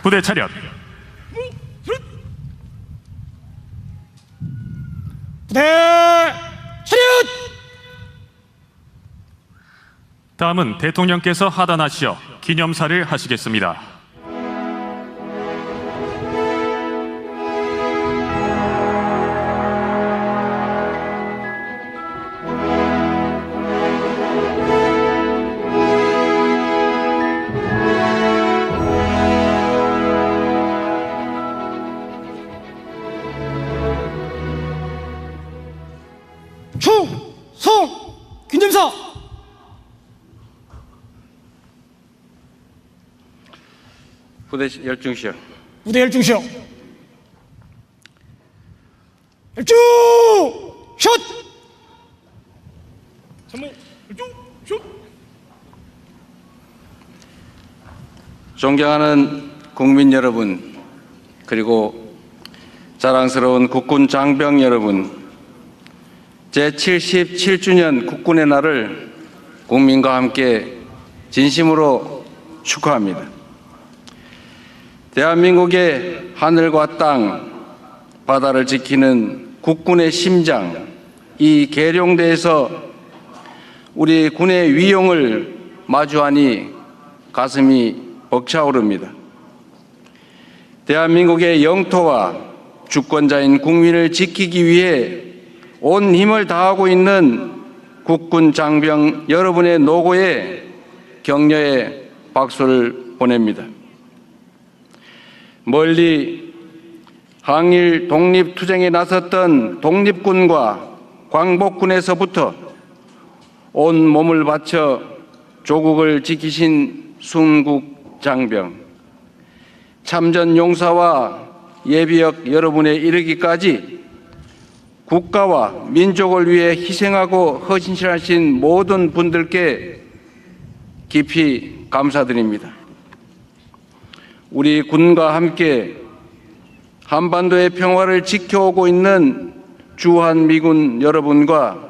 부대 차렷. 부대 차렷! 다음은 대통령께서 하단하시어 기념사를 하시겠습니다. 충성 기념사. 부대 열중시여. 부대 열중시여. 열중 슛. 참모 열중 슛. 존경하는 국민 여러분, 그리고 자랑스러운 국군 장병 여러분, 제77주년 국군의 날을 국민과 함께 진심으로 축하합니다. 대한민국의 하늘과 땅, 바다를 지키는 국군의 심장, 이 계룡대에서 우리 군의 위용을 마주하니 가슴이 벅차오릅니다. 대한민국의 영토와 주권자인 국민을 지키기 위해 온 힘을 다하고 있는 국군 장병 여러분의 노고에 격려의 박수를 보냅니다. 멀리 항일 독립투쟁에 나섰던 독립군과 광복군에서부터 온 몸을 바쳐 조국을 지키신 순국 장병, 참전 용사와 예비역 여러분에 이르기까지 국가와 민족을 위해 희생하고 헌신하신 모든 분들께 깊이 감사드립니다. 우리 군과 함께 한반도의 평화를 지켜오고 있는 주한미군 여러분과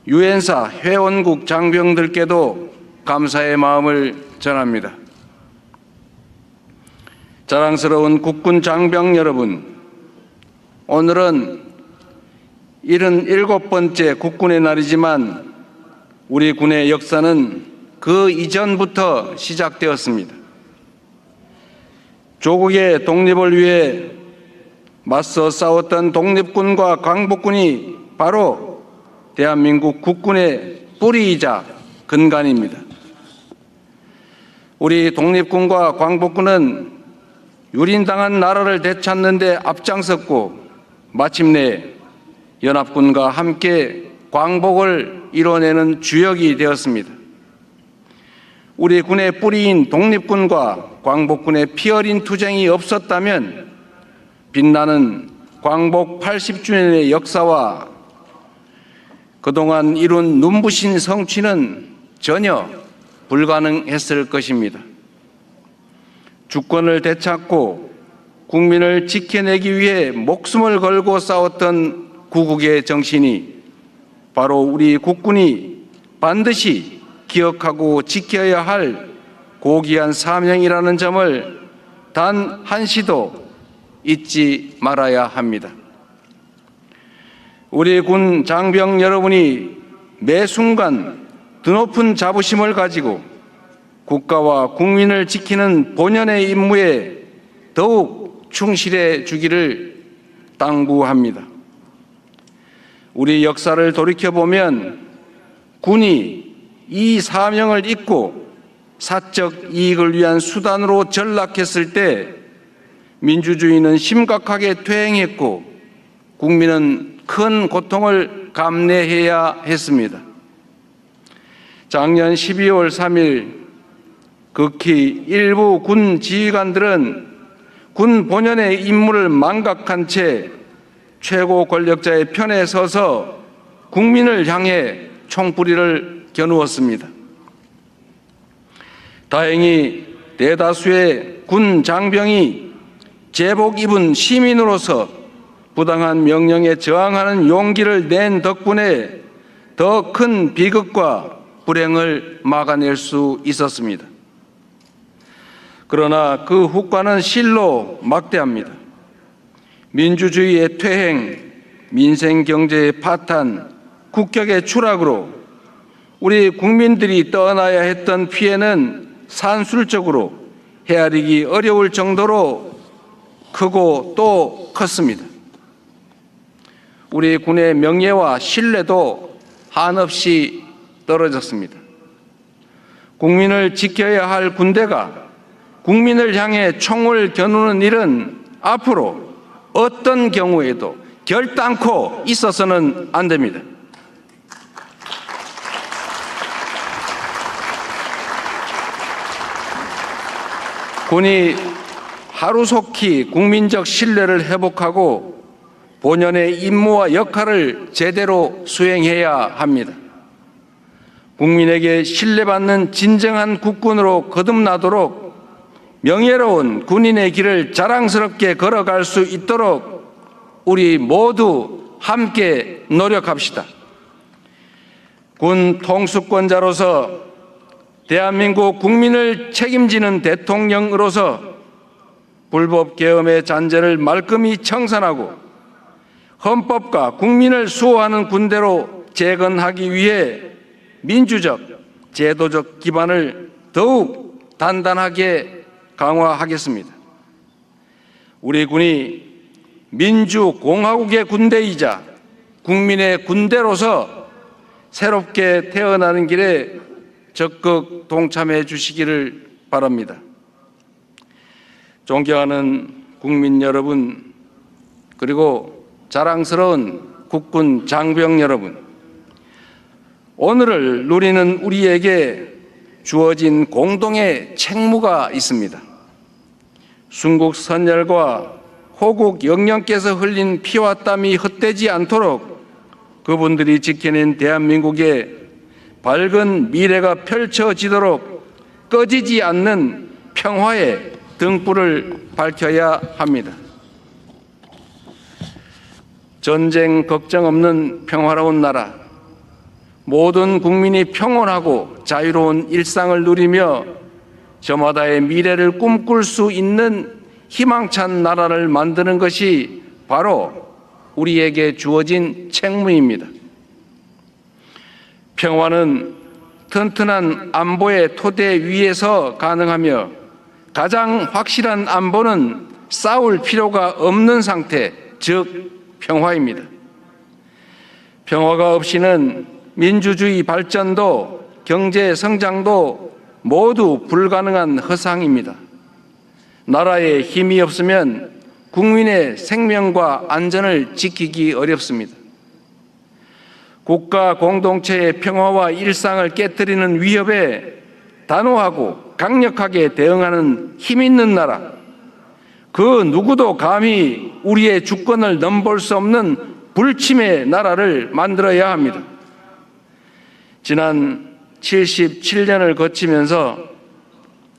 유엔사 회원국 장병들께도 감사의 마음을 전합니다. 자랑스러운 국군 장병 여러분, 오늘은 77번째 국군의 날이지만 우리 군의 역사는 그 이전부터 시작되었습니다. 조국의 독립을 위해 맞서 싸웠던 독립군과 광복군이 바로 대한민국 국군의 뿌리이자 근간입니다. 우리 독립군과 광복군은 유린당한 나라를 되찾는 데 앞장섰고 마침내 연합군과 함께 광복을 이뤄내는 주역이 되었습니다. 우리 군의 뿌리인 독립군과 광복군의 피어린 투쟁이 없었다면 빛나는 광복 80주년의 역사와 그동안 이룬 눈부신 성취는 전혀 불가능했을 것입니다. 주권을 되찾고 국민을 지켜내기 위해 목숨을 걸고 싸웠던 구국의 정신이 바로 우리 국군이 반드시 기억하고 지켜야 할 고귀한 사명이라는 점을 단 한시도 잊지 말아야 합니다. 우리 군 장병 여러분이 매 순간 드높은 자부심을 가지고 국가와 국민을 지키는 본연의 임무에 더욱 충실해 주기를 당부합니다. 우리 역사를 돌이켜보면 군이 이 사명을 잊고 사적 이익을 위한 수단으로 전락했을 때 민주주의는 심각하게 퇴행했고 국민은 큰 고통을 감내해야 했습니다. 작년 12월 3일 극히 일부 군 지휘관들은 군 본연의 임무를 망각한 채 최고 권력자의 편에 서서 국민을 향해 총뿌리를 겨누었습니다. 다행히 대다수의 군 장병이 제복 입은 시민으로서 부당한 명령에 저항하는 용기를 낸 덕분에 더 큰 비극과 불행을 막아낼 수 있었습니다. 그러나 그 후과는 실로 막대합니다. 민주주의의 퇴행, 민생 경제의 파탄, 국격의 추락으로 우리 국민들이 떠나야 했던 피해는 산술적으로 헤아리기 어려울 정도로 크고 또 컸습니다. 우리 군의 명예와 신뢰도 한없이 떨어졌습니다. 국민을 지켜야 할 군대가 국민을 향해 총을 겨누는 일은 앞으로 어떤 경우에도 결단코 있어서는 안 됩니다. 군이 하루속히 국민적 신뢰를 회복하고 본연의 임무와 역할을 제대로 수행해야 합니다. 국민에게 신뢰받는 진정한 국군으로 거듭나도록 명예로운 군인의 길을 자랑스럽게 걸어갈 수 있도록 우리 모두 함께 노력합시다. 군 통수권자로서 대한민국 국민을 책임지는 대통령으로서 불법 계엄의 잔재를 말끔히 청산하고 헌법과 국민을 수호하는 군대로 재건하기 위해 민주적, 제도적 기반을 더욱 단단하게 강화하겠습니다. 우리 군이 민주공화국의 군대이자 국민의 군대로서 새롭게 태어나는 길에 적극 동참해 주시기를 바랍니다. 존경하는 국민 여러분, 그리고 자랑스러운 국군 장병 여러분, 오늘을 누리는 우리에게 주어진 공동의 책무가 있습니다. 순국 선열과 호국 영령께서 흘린 피와 땀이 헛되지 않도록 그분들이 지켜낸 대한민국의 밝은 미래가 펼쳐지도록 꺼지지 않는 평화의 등불을 밝혀야 합니다. 전쟁 걱정 없는 평화로운 나라, 모든 국민이 평온하고 자유로운 일상을 누리며 저마다의 미래를 꿈꿀 수 있는 희망찬 나라를 만드는 것이 바로 우리에게 주어진 책무입니다. 평화는 튼튼한 안보의 토대 위에서 가능하며 가장 확실한 안보는 싸울 필요가 없는 상태, 즉 평화입니다. 평화가 없이는 민주주의 발전도 경제 성장도 모두 불가능한 허상입니다. 나라에 힘이 없으면 국민의 생명과 안전을 지키기 어렵습니다. 국가 공동체의 평화와 일상을 깨뜨리는 위협에 단호하고 강력하게 대응하는 힘 있는 나라, 그 누구도 감히 우리의 주권을 넘볼 수 없는 불침의 나라를 만들어야 합니다. 지난 77년을 거치면서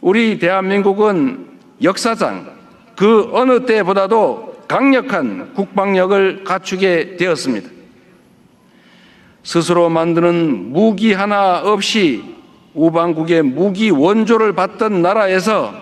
우리 대한민국은 역사상 그 어느 때보다도 강력한 국방력을 갖추게 되었습니다. 스스로 만드는 무기 하나 없이 우방국의 무기 원조를 받던 나라에서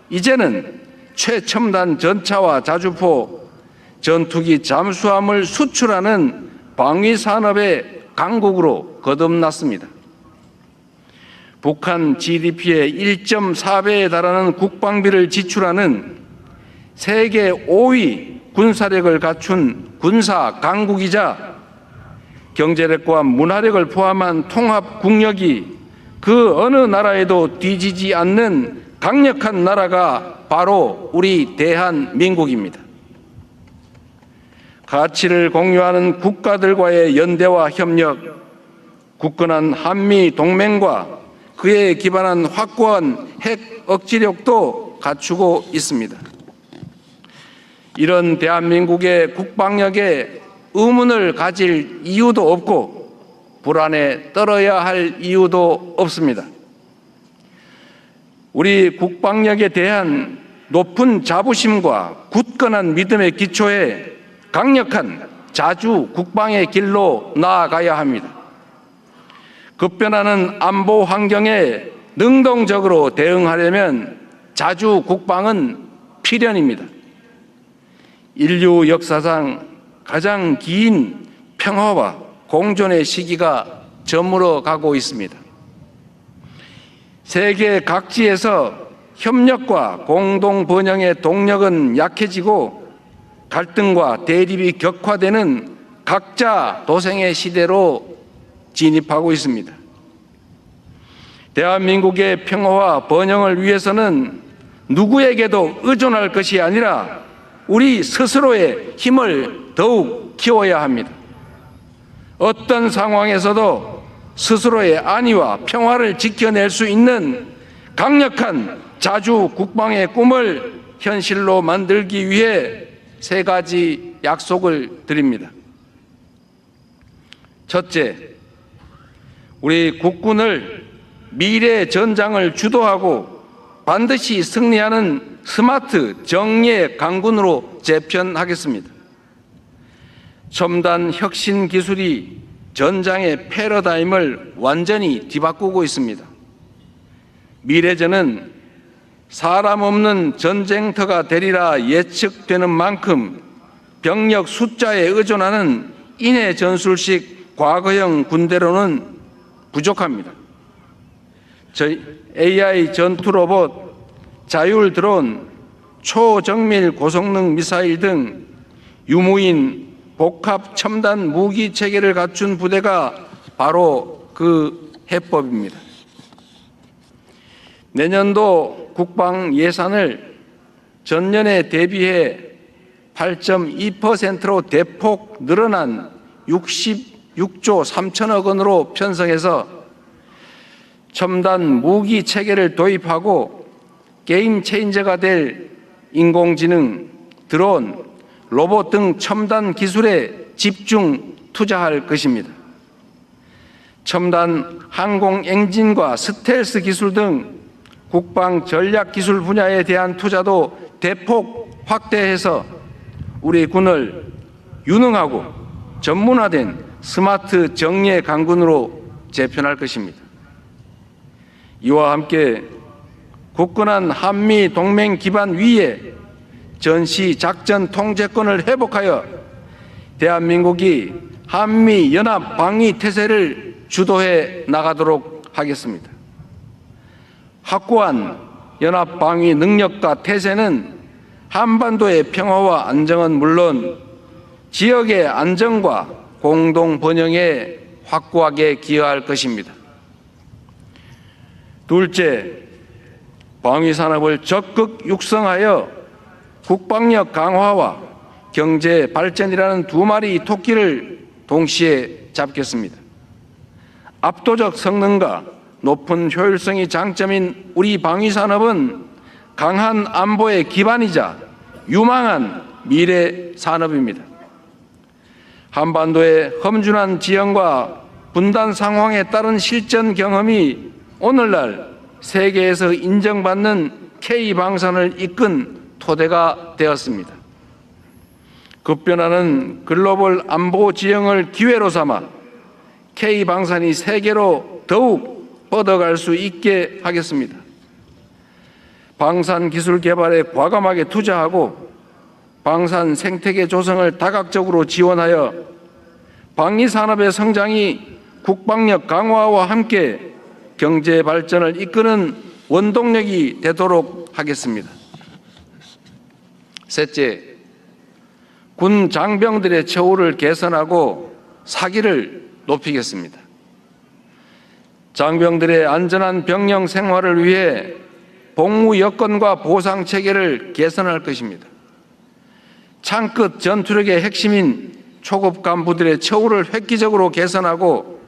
이제는 최첨단 전차와 자주포, 전투기 잠수함을 수출하는 방위산업의 강국으로 거듭났습니다. 북한 GDP의 1.4배에 달하는 국방비를 지출하는 세계 5위 군사력을 갖춘 군사 강국이자 경제력과 문화력을 포함한 통합 국력이 그 어느 나라에도 뒤지지 않는 강력한 나라가 바로 우리 대한민국입니다. 가치를 공유하는 국가들과의 연대와 협력, 굳건한 한미 동맹과 그에 기반한 확고한 핵 억지력도 갖추고 있습니다. 이런 대한민국의 국방력에 의문을 가질 이유도 없고 불안에 떨어야 할 이유도 없습니다. 우리 국방력에 대한 높은 자부심과 굳건한 믿음의 기초에 강력한 자주 국방의 길로 나아가야 합니다. 급변하는 안보 환경에 능동적으로 대응하려면 자주 국방은 필연입니다. 인류 역사상 가장 긴 평화와 공존의 시기가 저물어 가고 있습니다. 세계 각지에서 협력과 공동 번영의 동력은 약해지고 갈등과 대립이 격화되는 각자 도생의 시대로 진입하고 있습니다. 대한민국의 평화와 번영을 위해서는 누구에게도 의존할 것이 아니라 우리 스스로의 힘을 더욱 키워야 합니다. 어떤 상황에서도 스스로의 안위와 평화를 지켜낼 수 있는 강력한 자주 국방의 꿈을 현실로 만들기 위해 세 가지 약속을 드립니다. 첫째, 우리 국군을 미래 전장을 주도하고 반드시 승리하는 스마트 정예 강군으로 재편하겠습니다. 첨단 혁신 기술이 전장의 패러다임을 완전히 뒤바꾸고 있습니다. 미래전은 사람 없는 전쟁터가 되리라 예측되는 만큼 병력 숫자에 의존하는 인해 전술식 과거형 군대로는 부족합니다. AI 전투 로봇, 자율 드론, 초정밀 고성능 미사일 등 유무인 복합 첨단 무기 체계를 갖춘 부대가 바로 그 해법입니다. 내년도 국방 예산을 전년에 대비해 8.2%로 대폭 늘어난 66조 3천억 원으로 편성해서 첨단 무기 체계를 도입하고 게임 체인저가 될 인공지능, 드론, 로봇 등 첨단 기술에 집중 투자할 것입니다. 첨단 항공 엔진과 스텔스 기술 등 국방 전략 기술 분야에 대한 투자도 대폭 확대해서 우리 군을 유능하고 전문화된 스마트 정예 강군으로 재편할 것입니다. 이와 함께 굳건한 한미 동맹 기반 위에 전시 작전 통제권을 회복하여 대한민국이 한미 연합 방위 태세를 주도해 나가도록 하겠습니다. 확고한 연합 방위 능력과 태세는 한반도의 평화와 안정은 물론 지역의 안정과 공동 번영에 확고하게 기여할 것입니다. 둘째, 방위 산업을 적극 육성하여 국방력 강화와 경제 발전이라는 두 마리 토끼를 동시에 잡겠습니다. 압도적 성능과 높은 효율성이 장점인 우리 방위 산업은 강한 안보의 기반이자 유망한 미래 산업입니다. 한반도의 험준한 지형과 분단 상황에 따른 실전 경험이 오늘날 세계에서 인정받는 K방산을 이끈 토대가 되었습니다. 급변하는 글로벌 안보 지형을 기회로 삼아 K방산이 세계로 더욱 뻗어갈 수 있게 하겠습니다. 방산 기술 개발에 과감하게 투자하고 방산 생태계 조성을 다각적으로 지원하여 방위 산업의 성장이 국방력 강화와 함께 경제 발전을 이끄는 원동력이 되도록 하겠습니다. 셋째, 군 장병들의 처우를 개선하고 사기를 높이겠습니다. 장병들의 안전한 병영 생활을 위해 복무 여건과 보상 체계를 개선할 것입니다. 창끝 전투력의 핵심인 초급 간부들의 처우를 획기적으로 개선하고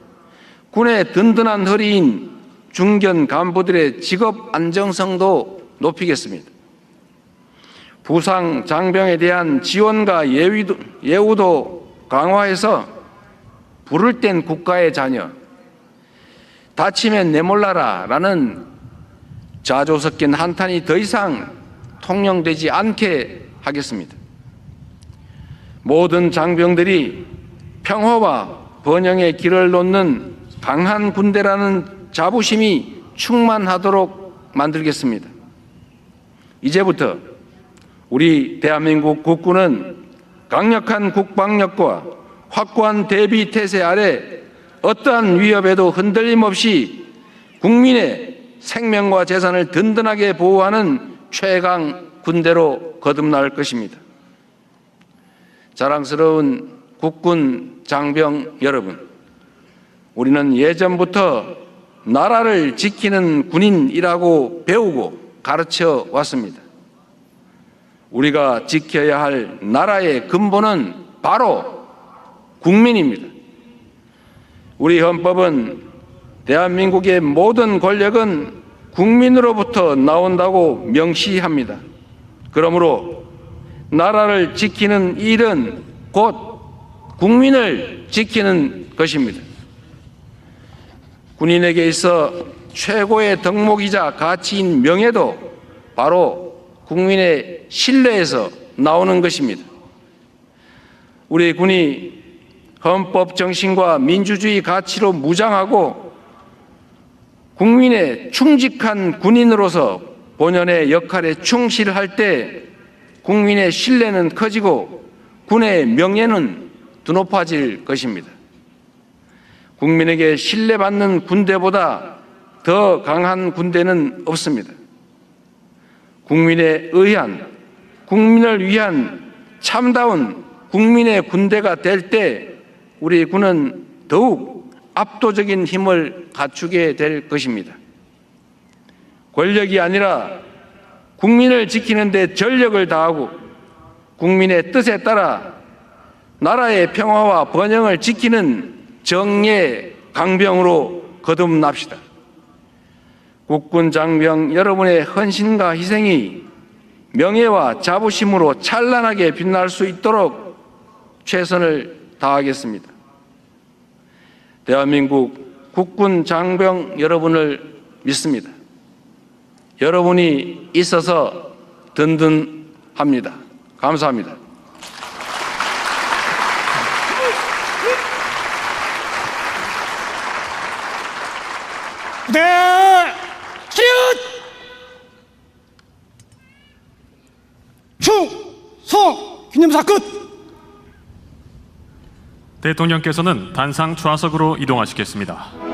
군의 든든한 허리인 중견 간부들의 직업 안정성도 높이겠습니다. 부상 장병에 대한 지원과 예우도 강화해서 부를 땐 국가의 자녀, 다치면 내몰라라 라는 자조 섞인 한탄이 더 이상 통용되지 않게 하겠습니다. 모든 장병들이 평화와 번영의 길을 놓는 강한 군대라는 자부심이 충만하도록 만들겠습니다. 이제부터 우리 대한민국 국군은 강력한 국방력과 확고한 대비 태세 아래 어떠한 위협에도 흔들림 없이 국민의 생명과 재산을 든든하게 보호하는 최강 군대로 거듭날 것입니다. 자랑스러운 국군 장병 여러분, 우리는 예전부터 나라를 지키는 군인이라고 배우고 가르쳐 왔습니다. 우리가 지켜야 할 나라의 근본은 바로 국민입니다. 우리 헌법은 대한민국의 모든 권력은 국민으로부터 나온다고 명시합니다. 그러므로 나라를 지키는 일은 곧 국민을 지키는 것입니다. 군인에게 있어 최고의 덕목이자 가치인 명예도 바로 국민의 신뢰에서 나오는 것입니다. 우리 군이 헌법 정신과 민주주의 가치로 무장하고 국민의 충직한 군인으로서 본연의 역할에 충실할 때 국민의 신뢰는 커지고 군의 명예는 드높아질 것입니다. 국민에게 신뢰받는 군대보다 더 강한 군대는 없습니다. 국민에 의한, 국민을 위한 참다운 국민의 군대가 될 때 우리 군은 더욱 압도적인 힘을 갖추게 될 것입니다. 권력이 아니라 국민을 지키는 데 전력을 다하고 국민의 뜻에 따라 나라의 평화와 번영을 지키는 정예 강병으로 거듭납시다. 국군 장병 여러분의 헌신과 희생이 명예와 자부심으로 찬란하게 빛날 수 있도록 최선을 다하겠습니다. 대한민국 국군 장병 여러분을 믿습니다. 여러분이 있어서 든든합니다. 감사합니다. 부대 차렷! 충성! 기념사 끝! 대통령께서는 단상 좌석으로 이동하시겠습니다.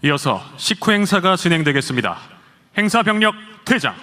이어서 식후 행사가 진행되겠습니다. 행사 병력 퇴장.